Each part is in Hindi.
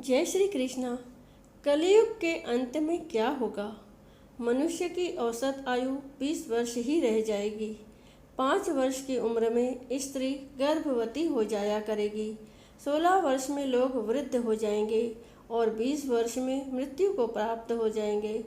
जय श्री कृष्णा। कलयुग के अंत में क्या होगा? मनुष्य की औसत आयु 20 वर्ष ही रह जाएगी। 5 वर्ष की उम्र में स्त्री गर्भवती हो जाया करेगी। 16 वर्ष में लोग वृद्ध हो जाएंगे और 20 वर्ष में मृत्यु को प्राप्त हो जाएंगे।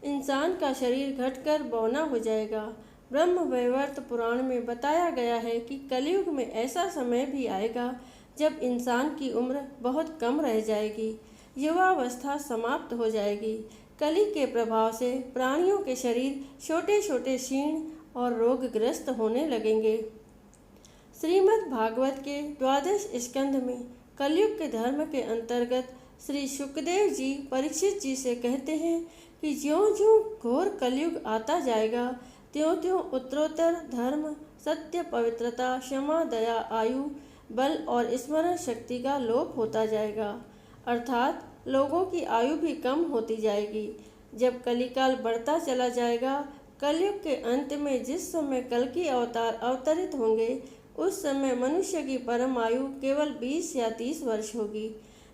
इंसान का शरीर घटकर बौना हो जाएगा। ब्रह्म वैवर्त पुराण में बताया गया है कि कलयुग में ऐसा समय भी आएगा जब इंसान की उम्र बहुत कम रह जाएगी, युवावस्था समाप्त हो जाएगी। कली के प्रभाव से प्राणियों के शरीर छोटे छोटे क्षीण और रोगग्रस्त होने लगेंगे। श्रीमद् भागवत के 12 स्कंध में कलयुग के धर्म के अंतर्गत श्री सुखदेव जी परीक्षित जी से कहते हैं कि ज्यों ज्यों घोर कलयुग आता जाएगा त्यों त्यों उत्तरोत्तर धर्म, सत्य, पवित्रता, क्षमा, दया, आयु, बल और स्मरण शक्ति का लोप होता जाएगा, अर्थात लोगों की आयु भी कम होती जाएगी। जब कलिकाल बढ़ता चला जाएगा, कलयुग के अंत में जिस समय कल की अवतार अवतरित होंगे उस समय मनुष्य की परम आयु केवल 20 या 30 वर्ष होगी।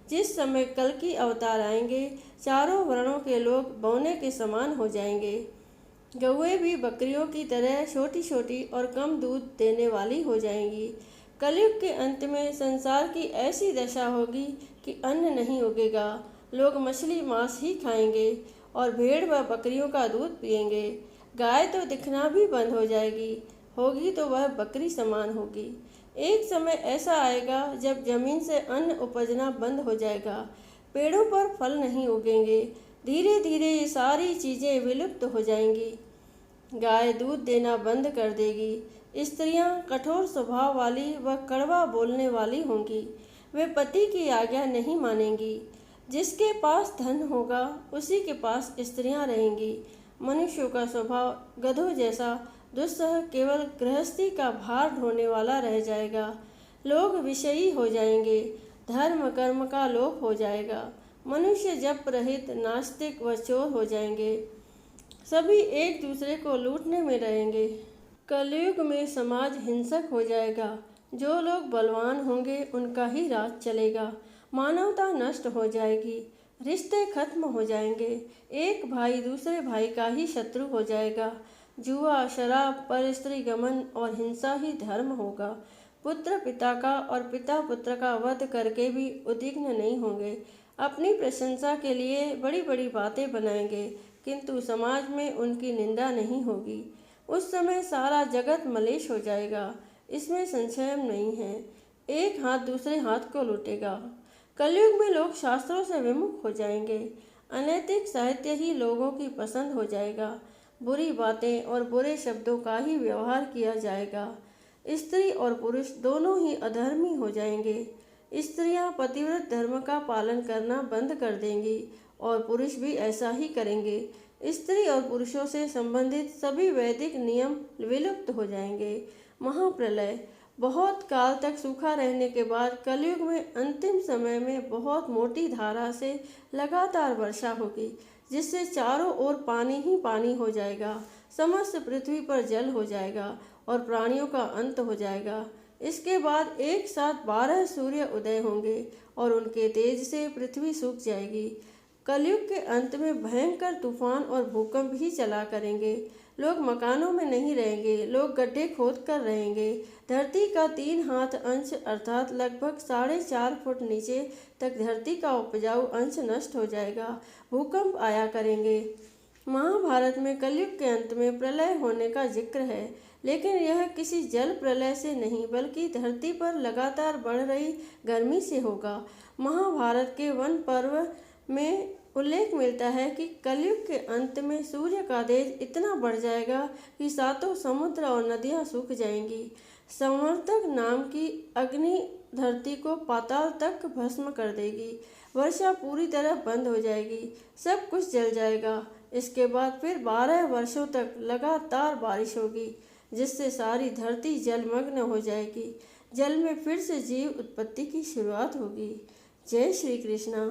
जिस समय कल की अवतार आएंगे चारों वर्णों के लोग बौने के समान हो जाएंगे। गौएं भी बकरियों की तरह छोटी छोटी और कम दूध देने वाली हो जाएंगी। कलयुग के अंत में संसार की ऐसी दशा होगी कि अन्न नहीं उगेगा। लोग मछली मांस ही खाएंगे और भेड़ व बकरियों का दूध पिएंगे। गाय तो दिखना भी बंद हो जाएगी, होगी तो वह बकरी समान होगी। एक समय ऐसा आएगा जब जमीन से अन्न उपजना बंद हो जाएगा, पेड़ों पर फल नहीं उगेंगे। धीरे धीरे ये सारी चीज़ें विलुप्त हो जाएंगी। गाय दूध देना बंद कर देगी। स्त्रियां कठोर स्वभाव वाली व कड़वा बोलने वाली होंगी। वे पति की आज्ञा नहीं मानेंगी। जिसके पास धन होगा उसी के पास स्त्रियां रहेंगी। मनुष्यों का स्वभाव गधों जैसा दुस्सह केवल गृहस्थी का भार ढोने वाला रह जाएगा। लोग विषयी हो जाएंगे। धर्म कर्म का लोप हो जाएगा। मनुष्य जप रहित, नास्तिक व चोर हो जाएंगे। सभी एक दूसरे को लूटने में रहेंगे। कलयुग में समाज हिंसक हो जाएगा। जो लोग बलवान होंगे उनका ही राज चलेगा। मानवता नष्ट हो जाएगी। रिश्ते खत्म हो जाएंगे। एक भाई दूसरे भाई का ही शत्रु हो जाएगा। जुआ, शराब, परस्त्री गमन और हिंसा ही धर्म होगा। पुत्र पिता का और पिता पुत्र का वध करके भी उद्विग्न नहीं होंगे। अपनी प्रशंसा के लिए बड़ी बड़ी बातें बनाएंगे, किंतु समाज में उनकी निंदा नहीं होगी। उस समय सारा जगत मलेश हो जाएगा, इसमें संशय नहीं है। एक हाथ दूसरे हाथ को लूटेगा। कलयुग में लोग शास्त्रों से विमुख हो जाएंगे। अनैतिक साहित्य ही लोगों की पसंद हो जाएगा। बुरी बातें और बुरे शब्दों का ही व्यवहार किया जाएगा। स्त्री और पुरुष दोनों ही अधर्मी हो जाएंगे। स्त्रियां पतिव्रत धर्म का पालन करना बंद कर देंगी और पुरुष भी ऐसा ही करेंगे। स्त्री और पुरुषों से संबंधित सभी वैदिक नियम विलुप्त हो जाएंगे। महाप्रलय। बहुत काल तक सूखा रहने के बाद कलयुग में अंतिम समय में बहुत मोटी धारा से लगातार वर्षा होगी, जिससे चारों ओर पानी ही पानी हो जाएगा। समस्त पृथ्वी पर जल हो जाएगा और प्राणियों का अंत हो जाएगा। इसके बाद एक साथ 12 सूर्य उदय होंगे और उनके तेज से पृथ्वी सूख जाएगी। कलयुग के अंत में भयंकर तूफान और भूकंप ही चला करेंगे। लोग मकानों में नहीं रहेंगे, लोग गड्ढे खोद कर रहेंगे। धरती का 3 हाथ अंश अर्थात लगभग 4.5 फुट नीचे तक धरती का उपजाऊ अंश नष्ट हो जाएगा। भूकंप आया करेंगे। महाभारत में कलयुग के अंत में प्रलय होने का जिक्र है, लेकिन यह किसी जल प्रलय से नहीं बल्कि धरती पर लगातार बढ़ रही गर्मी से होगा। महाभारत के वन पर्व में उल्लेख मिलता है कि कलयुग के अंत में सूर्य का तेज इतना बढ़ जाएगा कि सातों समुद्र और नदियां सूख जाएंगी। संवर्तक नाम की अग्नि धरती को पाताल तक भस्म कर देगी। वर्षा पूरी तरह बंद हो जाएगी। सब कुछ जल जाएगा। इसके बाद फिर 12 वर्षों तक लगातार बारिश होगी, जिससे सारी धरती जलमग्न हो जाएगी। जल में फिर से जीव उत्पत्ति की शुरुआत होगी। जय श्री कृष्णा।